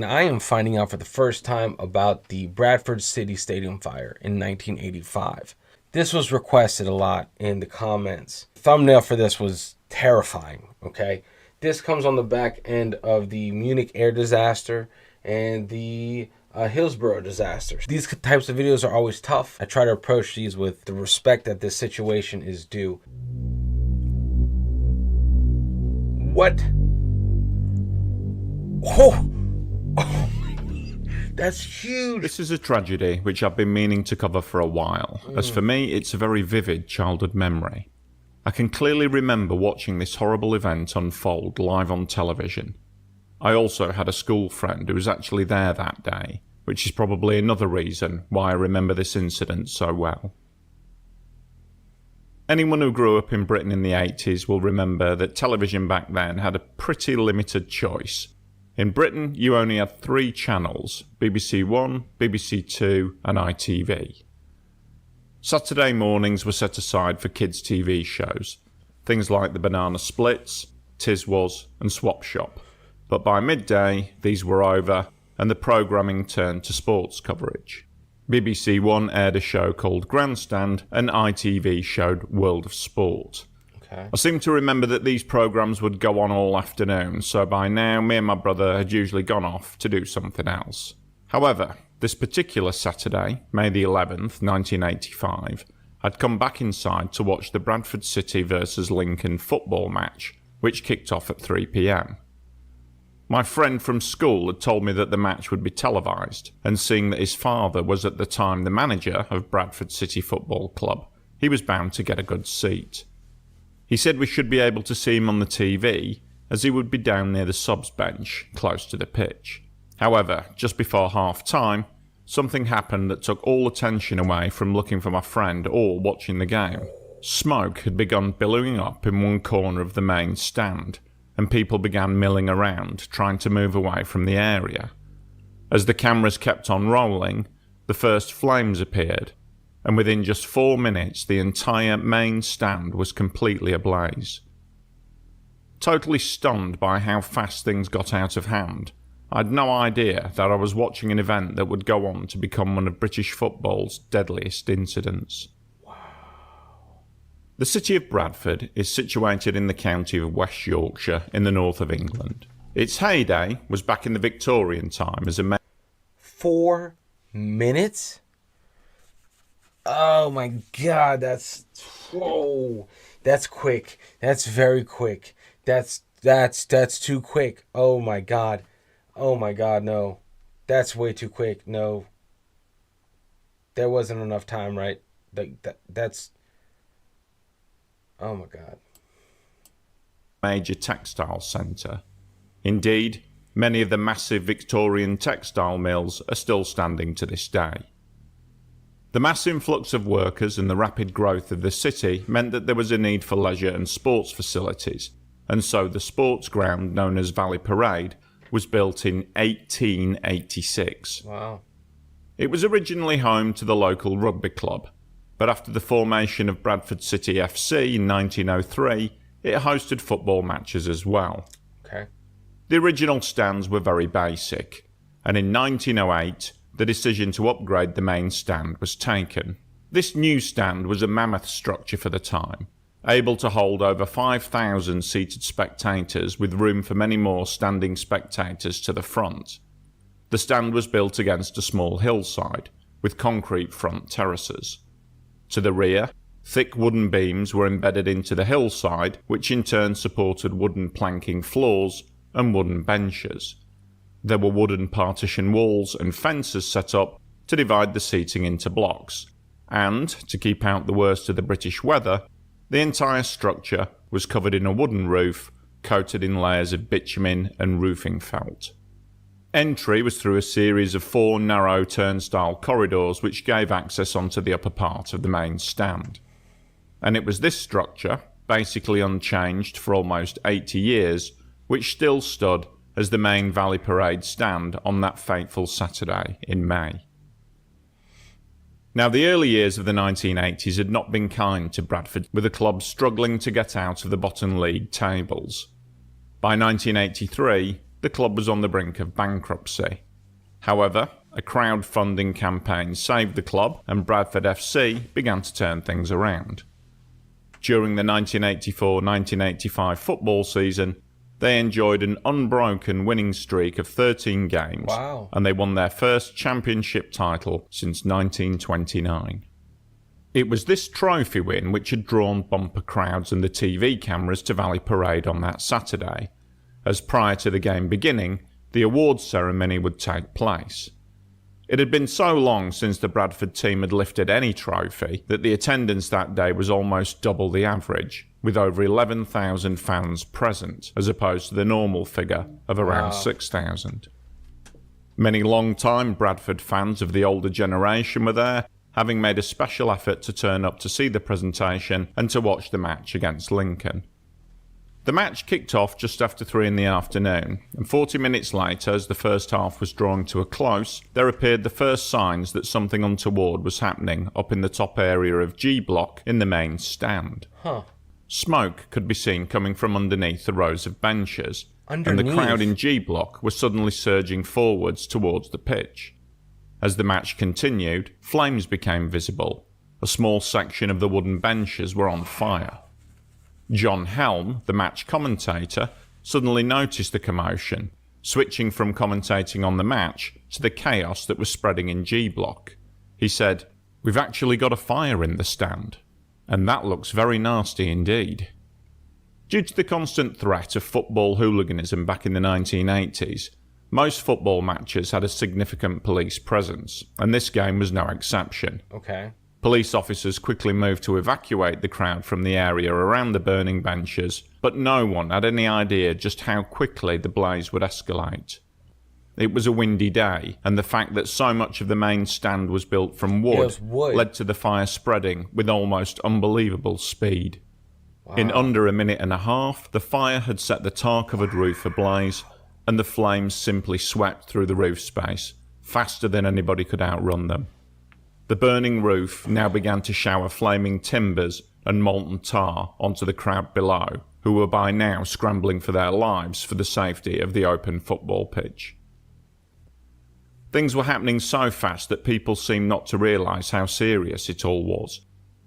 And I am finding out for the first time about the Bradford City Stadium fire in 1985. This was requested a lot in the comments. The thumbnail for this was terrifying, okay? This comes on the back end of the Munich air disaster and the Hillsborough disaster. These types of videos are always tough. I try to approach these with the respect that this situation is due. What? Oh! Oh my God. That's huge. This is a tragedy which I've been meaning to cover for a while, as for me it's a very vivid childhood memory. I can clearly remember watching this horrible event unfold live on television. I also had a school friend who was actually there that day, which is probably another reason why I remember this incident so well. Anyone who grew up in Britain in the 80s will remember that television back then had a pretty limited choice. In Britain, you only had 3 channels: BBC One, BBC Two and ITV. Saturday mornings were set aside for kids' TV shows, things like The Banana Splits, Tiz Was and Swap Shop. But by midday, these were over and the programming turned to sports coverage. BBC One aired a show called Grandstand and ITV showed World of Sport. I seem to remember that these programmes would go on all afternoon, so by now me and my brother had usually gone off to do something else. However, this particular Saturday, May the 11th, 1985, I'd come back inside to watch the Bradford City versus Lincoln football match, which kicked off at 3 p.m. My friend from school had told me that the match would be televised, and seeing that his father was at the time the manager of Bradford City Football Club, he was bound to get a good seat. He said we should be able to see him on the TV, as he would be down near the subs bench, close to the pitch. However, just before half-time, something happened that took all attention away from looking for my friend or watching the game. Smoke had begun billowing up in one corner of the main stand, and people began milling around, trying to move away from the area. As the cameras kept on rolling, the first flames appeared, and within just 4 minutes the entire main stand was completely ablaze. Totally stunned by how fast things got out of hand, I had no idea that I was watching an event that would go on to become one of British football's deadliest incidents. Wow. The city of Bradford is situated in the county of West Yorkshire in the north of England. Its heyday was back in the Victorian time as a 4 minutes? Oh my God, that's quick. That's very quick. That's too quick. Oh my God, no. That's way too quick. No. There wasn't enough time, right? That's oh my God. Major textile centre. Indeed, many of the massive Victorian textile mills are still standing to this day. The mass influx of workers and the rapid growth of the city meant that there was a need for leisure and sports facilities, and so the sports ground known as Valley Parade was built in 1886. Wow. It was originally home to the local rugby club, but after the formation of Bradford City FC in 1903, it hosted football matches as well. Okay. The original stands were very basic, and in 1908, the decision to upgrade the main stand was taken. This new stand was a mammoth structure for the time, able to hold over 5,000 seated spectators with room for many more standing spectators to the front. The stand was built against a small hillside, with concrete front terraces. To the rear, thick wooden beams were embedded into the hillside, which in turn supported wooden planking floors and wooden benches. There were wooden partition walls and fences set up to divide the seating into blocks, and, to keep out the worst of the British weather, the entire structure was covered in a wooden roof coated in layers of bitumen and roofing felt. Entry was through a series of 4 narrow turnstile corridors which gave access onto the upper part of the main stand. And it was this structure, basically unchanged for almost 80 years, which still stood as the main Valley Parade stand on that fateful Saturday in May. Now, the early years of the 1980s had not been kind to Bradford, with the club struggling to get out of the bottom league tables. By 1983, the club was on the brink of bankruptcy. However, a crowdfunding campaign saved the club and Bradford FC began to turn things around. During the 1984-1985 football season, they enjoyed an unbroken winning streak of 13 games. Wow. And they won their first championship title since 1929. It was this trophy win which had drawn bumper crowds and the TV cameras to Valley Parade on that Saturday, as prior to the game beginning, the awards ceremony would take place. It had been so long since the Bradford team had lifted any trophy that the attendance that day was almost double the average, with over 11,000 fans present, as opposed to the normal figure of around 6,000. Many long-time Bradford fans of the older generation were there, having made a special effort to turn up to see the presentation and to watch the match against Lincoln. The match kicked off just after 3 in the afternoon, and 40 minutes later, as the first half was drawing to a close, there appeared the first signs that something untoward was happening up in the top area of G Block in the main stand. Smoke could be seen coming from underneath the rows of benches, and the crowd in G Block were suddenly surging forwards towards the pitch. As the match continued, flames became visible. A small section of the wooden benches were on fire. John Helm, the match commentator, suddenly noticed the commotion, switching from commentating on the match to the chaos that was spreading in G Block. He said, "We've actually got a fire in the stand, and that looks very nasty indeed." Due to the constant threat of football hooliganism back in the 1980s, most football matches had a significant police presence, and this game was no exception. Okay. Police officers quickly moved to evacuate the crowd from the area around the burning benches, but no one had any idea just how quickly the blaze would escalate. It was a windy day, and the fact that so much of the main stand was built from wood led to the fire spreading with almost unbelievable speed. Wow. In under a minute and a half, the fire had set the tar-covered roof ablaze, and the flames simply swept through the roof space, faster than anybody could outrun them. The burning roof now began to shower flaming timbers and molten tar onto the crowd below, who were by now scrambling for their lives for the safety of the open football pitch. Things were happening so fast that people seemed not to realise how serious it all was,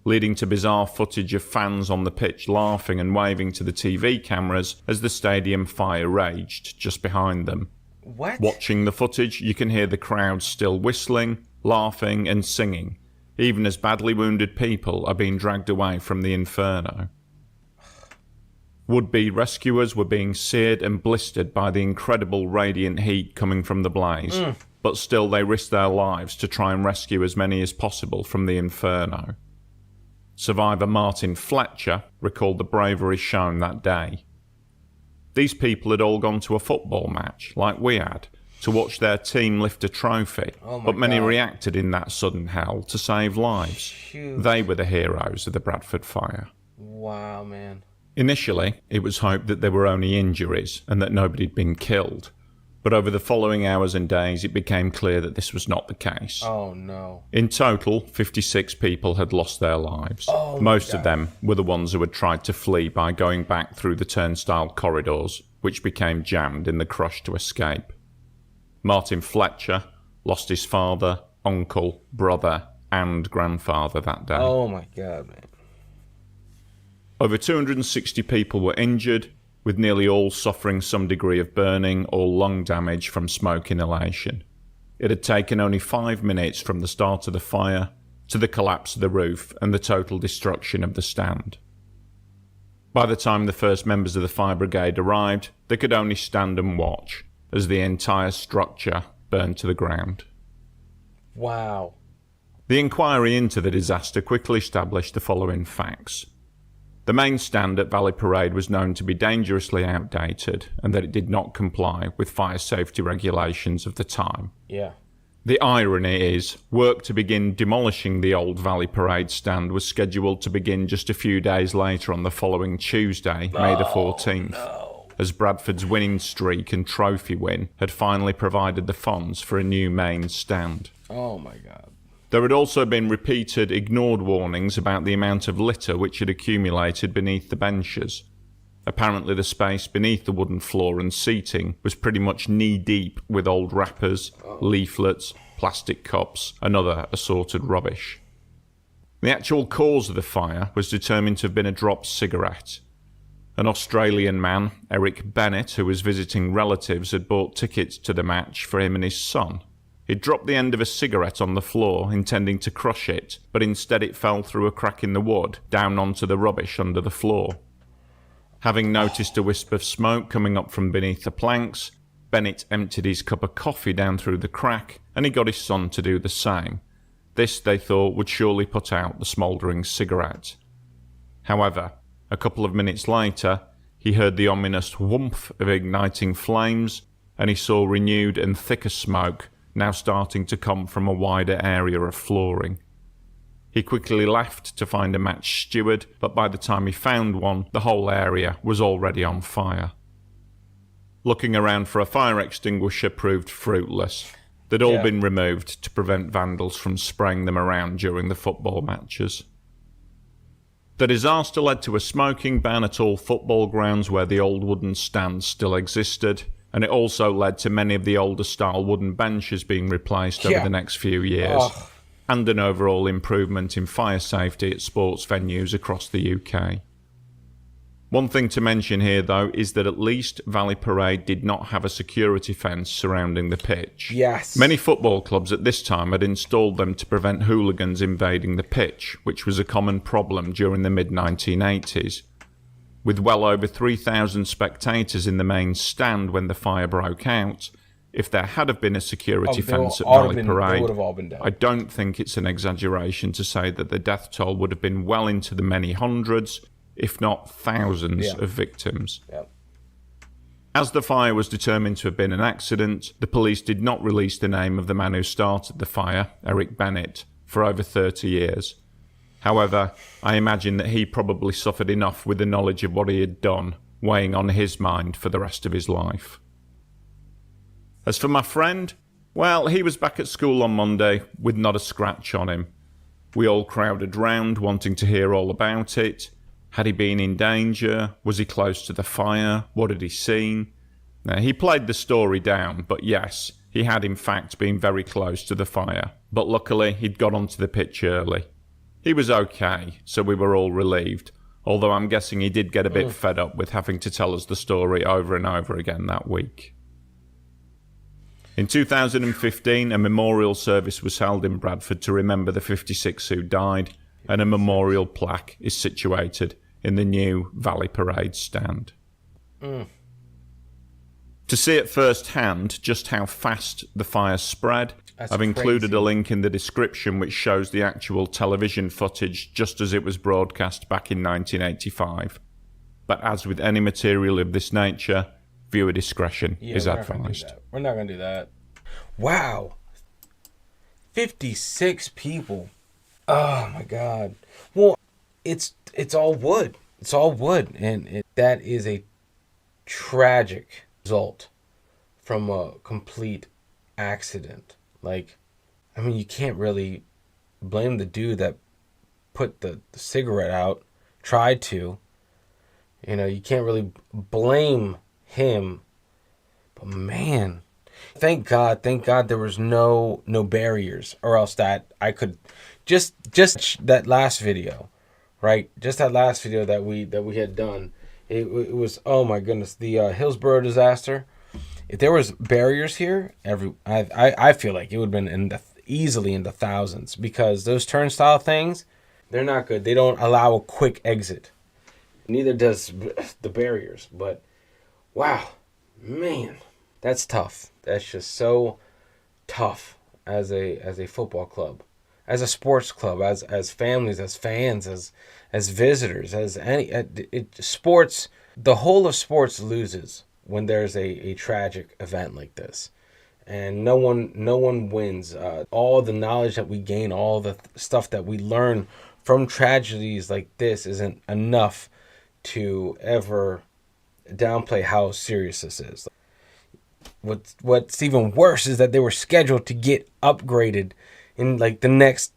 leading to bizarre footage of fans on the pitch laughing and waving to the TV cameras as the stadium fire raged just behind them. What? Watching the footage, you can hear the crowd still whistling, laughing and singing, even as badly wounded people are being dragged away from the inferno. Would-be rescuers were being seared and blistered by the incredible radiant heat coming from the blaze, but still they risked their lives to try and rescue as many as possible from the inferno. Survivor Martin Fletcher recalled the bravery shown that day. These people had all gone to a football match, like we had, to watch their team lift a trophy, but many reacted in that sudden hell to save lives. Shoot. They were the heroes of the Bradford fire. Wow, man. Initially, it was hoped that there were only injuries and that nobody had been killed, but over the following hours and days it became clear that this was not the case. Oh, no. In total, 56 people had lost their lives. Oh, Most of them were the ones who had tried to flee by going back through the turnstile corridors, which became jammed in the crush to escape. Martin Fletcher lost his father, uncle, brother, and grandfather that day. Oh, my God, man. Over 260 people were injured, with nearly all suffering some degree of burning or lung damage from smoke inhalation. It had taken only 5 minutes from the start of the fire to the collapse of the roof and the total destruction of the stand. By the time the first members of the fire brigade arrived, they could only stand and watch as the entire structure burned to the ground. Wow. The inquiry into the disaster quickly established the following facts. The main stand at Valley Parade was known to be dangerously outdated and that it did not comply with fire safety regulations of the time. Yeah. The irony is, work to begin demolishing the old Valley Parade stand was scheduled to begin just a few days later on the following Tuesday, May the 14th, as Bradford's winning streak and trophy win had finally provided the funds for a new main stand. Oh, my God. There had also been repeated ignored warnings about the amount of litter which had accumulated beneath the benches. Apparently the space beneath the wooden floor and seating was pretty much knee-deep with old wrappers, leaflets, plastic cups, and other assorted rubbish. The actual cause of the fire was determined to have been a dropped cigarette. An Australian man, Eric Bennett, who was visiting relatives, had bought tickets to the match for him and his son. He'd dropped the end of a cigarette on the floor, intending to crush it, but instead it fell through a crack in the wood, down onto the rubbish under the floor. Having noticed a wisp of smoke coming up from beneath the planks, Bennett emptied his cup of coffee down through the crack, and he got his son to do the same. This, they thought, would surely put out the smouldering cigarette. However, a couple of minutes later, he heard the ominous whoomph of igniting flames, and he saw renewed and thicker smoke now starting to come from a wider area of flooring. He quickly left to find a match steward, but by the time he found one, the whole area was already on fire. Looking around for a fire extinguisher proved fruitless. They'd all been removed to prevent vandals from spraying them around during the football matches. The disaster led to a smoking ban at all football grounds where the old wooden stands still existed, and it also led to many of the older style wooden benches being replaced over the next few years, and an overall improvement in fire safety at sports venues across the UK. One thing to mention here, though, is that at least Valley Parade did not have a security fence surrounding the pitch. Yes. Many football clubs at this time had installed them to prevent hooligans invading the pitch, which was a common problem during the mid-1980s. With well over 3,000 spectators in the main stand when the fire broke out, if there had have been a security fence at Valley Parade, I don't think it's an exaggeration to say that the death toll would have been well into the many hundreds, if not thousands, of victims. Yep. As the fire was determined to have been an accident, the police did not release the name of the man who started the fire, Eric Bennett, for over 30 years. However, I imagine that he probably suffered enough with the knowledge of what he had done, weighing on his mind for the rest of his life. As for my friend, well, he was back at school on Monday with not a scratch on him. We all crowded round, wanting to hear all about it. Had he been in danger? Was he close to the fire? What had he seen? Now, he played the story down, but yes, he had in fact been very close to the fire. But luckily, he'd got onto the pitch early. He was okay, so we were all relieved, although I'm guessing he did get a bit fed up with having to tell us the story over and over again that week. In 2015, a memorial service was held in Bradford to remember the 56 who died, and a memorial plaque is situated in the new Valley Parade stand. To see at first hand just how fast the fire spread, I've included a link in the description which shows the actual television footage just as it was broadcast back in 1985. But as with any material of this nature, viewer discretion is advised. We're not going to do that. Wow. 56 people. Oh my God. Well, it's all wood. It's all wood. And that is a tragic result from a complete accident. Like, I mean, you can't really blame the dude that put the cigarette out, tried to. You know, you can't really blame him. But man, thank God there was no barriers, or else that I could just that last video, right? Just that last video that we had done. It was, oh my goodness, the Hillsborough disaster. If there was barriers here, I feel like it would have been easily in the thousands, because those turnstile things, they're not good. They don't allow a quick exit. Neither does the barriers. But wow, man, that's tough. That's just so tough as a football club, as a sports club, as families, as fans, as visitors, as sports. The whole of sports loses when there's a tragic event like this, and no one wins. All the knowledge that we gain, all the stuff that we learn from tragedies like this isn't enough to ever downplay how serious this is. What's even worse is that they were scheduled to get upgraded in like the next,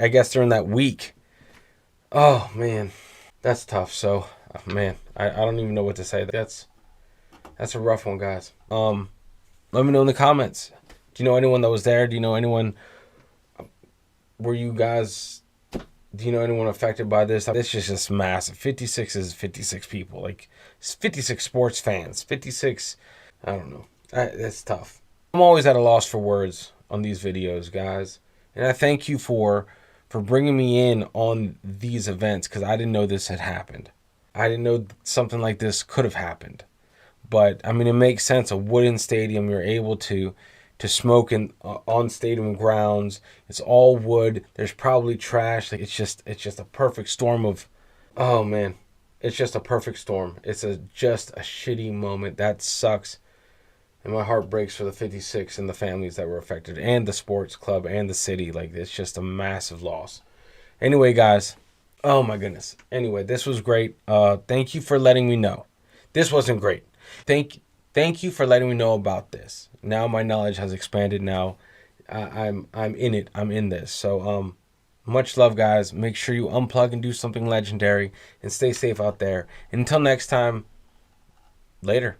I guess during that week. Oh man, that's tough. So Man, I don't even know what to say. That's a rough one, guys. Let me know in the comments. Do you know anyone that was there? Do you know anyone? Were you guys? Do you know anyone affected by this? This is just massive. 56 is 56 people. Like 56 sports fans. 56. I don't know. That's tough. I'm always at a loss for words on these videos, guys. And I thank you for bringing me in on these events, because I didn't know this had happened. I didn't know something like this could have happened. But I mean, it makes sense. A wooden stadium, you're able to smoke on stadium grounds. It's all wood. There's probably trash. Like, it's just a perfect storm of, oh man, it's just a perfect storm. It's just a shitty moment. That sucks. And my heart breaks for the 56 and the families that were affected, and the sports club and the city. Like, it's just a massive loss. Anyway, guys, oh my goodness. Anyway, this was great. Thank you for letting me know. This wasn't great. Thank you for letting me know about this. Now my knowledge has expanded. Now I'm in it. I'm in this. So much love, guys. Make sure you unplug and do something legendary, and stay safe out there. Until next time, later.